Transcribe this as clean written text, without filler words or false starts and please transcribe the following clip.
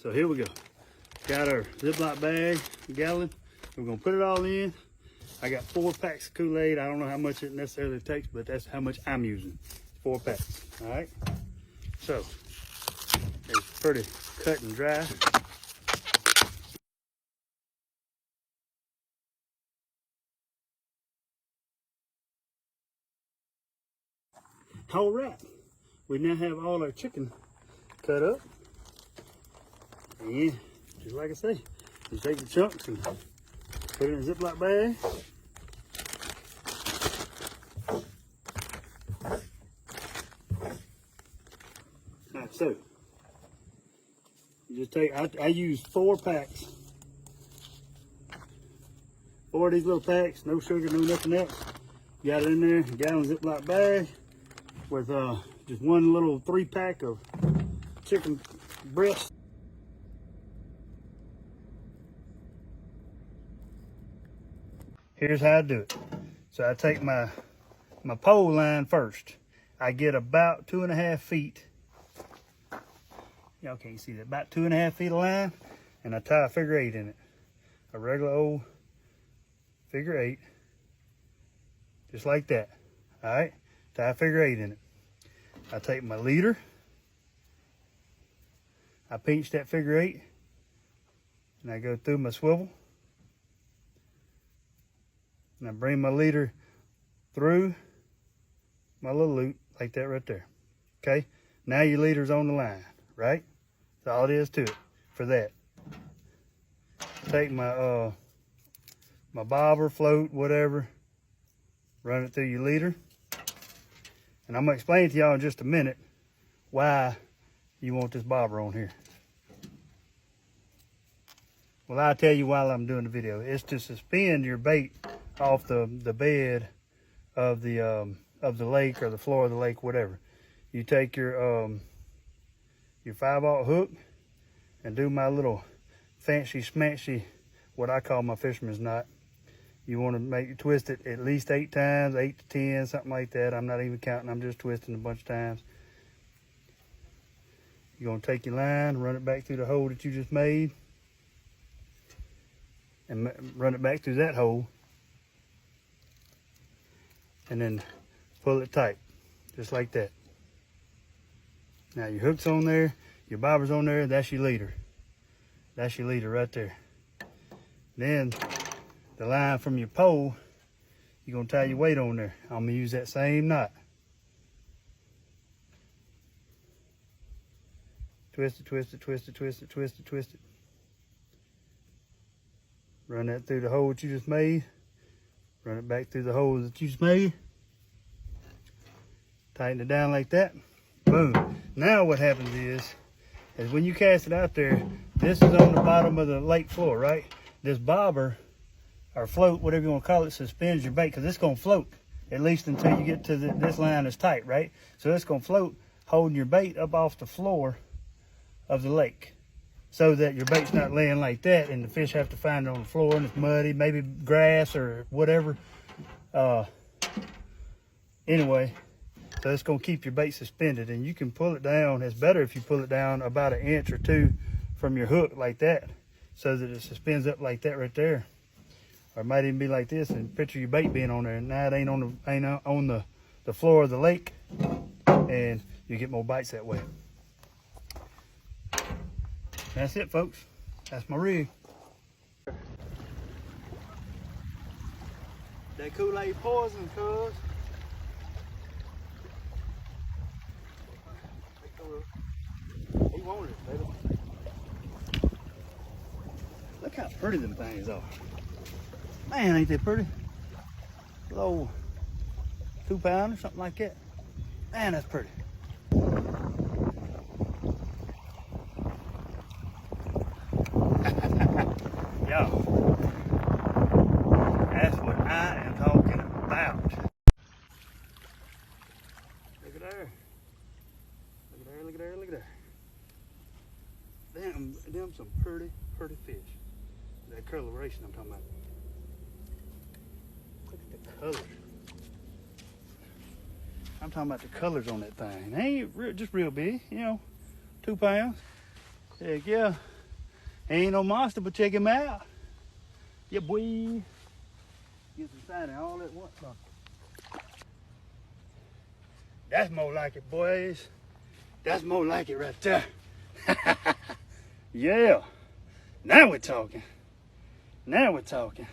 So here we go. Got our Ziploc bag, gallon. We're gonna put it all in. I got 4 packs of Kool-Aid. I don't know how much it necessarily takes, but that's how much I'm using. 4 packs, all right? So, it's pretty cut and dry. All right, we now have all our chicken cut up. And just like I say, just take the chunks and put it in a Ziploc bag. All right, so you just take, I use 4 packs. 4 of these little packs, no sugar, no nothing else. Got it in there, gallon Ziploc bag with just 1 little 3-pack of chicken breast. Here's how I do it. So I take my pole line first. I get about 2.5 feet. Y'all can't see that. About 2.5 feet of line, and I tie a figure 8 in it. A regular old figure 8, just like that. All right, tie a figure 8 in it. I take my leader. I pinch that figure 8, and I go through my swivel. And I bring my leader through my little loop like that right there. Okay, now your leader's on the line, right? That's all it is to it for that. Take my my bobber, float, whatever, run it through your leader. And I'm gonna explain to y'all in just a minute why you want this bobber on here. Well, I'll tell you while I'm doing the video. It's to suspend your bait off the bed of the lake or the floor of the lake, whatever. You take your 5/0 hook and do my little fancy smancy, what I call my fisherman's knot. You want to twist it at least 8 times, 8 to 10, something like that. I'm not even counting, I'm just twisting a bunch of times. You're gonna take your line, run it back through the hole that you just made, and run it back through that hole, and then pull it tight, just like that. Now your hook's on there, your bobber's on there, that's your leader. That's your leader right there. Then the line from your pole, you're gonna tie your weight on there. I'm gonna use that same knot. Twist it, twist it, twist it, twist it, twist it, twist it. Run that through the hole that you just made. Run it back through the hole that you just made. Tighten it down like that. Boom. Now what happens is when you cast it out there, this is on the bottom of the lake floor, right? This bobber or float, whatever you want to call it, suspends your bait, because it's going to float at least until you get to this line is tight, right? So it's going to float, holding your bait up off the floor of the lake, so that your bait's not laying like that and the fish have to find it on the floor and it's muddy, maybe grass or whatever. Anyway, so it's going to keep your bait suspended, and you can pull it down. It's better if you pull it down about 1 inch or 2 from your hook like that, so that it suspends up like that right there. Or it might even be like this, and picture your bait being on there, and now it ain't on the floor of the lake, and you get more bites that way. That's it, folks. That's my rig. That Kool-Aid poison, cuz. He wanted it, baby. Look how pretty them things are. Man, ain't they pretty? Little 2 pound or something like that. Man, that's pretty. Yo, that's what I am talking about. Look at there. Look at there, look at there, look at there. Them some pretty fish. That coloration I'm talking about. Look at the colors. I'm talking about the colors on that thing. They ain't just real big, you know, 2 pounds. Heck yeah. He ain't no monster, but check him out. Yeah, boy. Get some sighting all at once. That's more like it, boys. That's more like it right there. Yeah. Now we're talking. Now we're talking.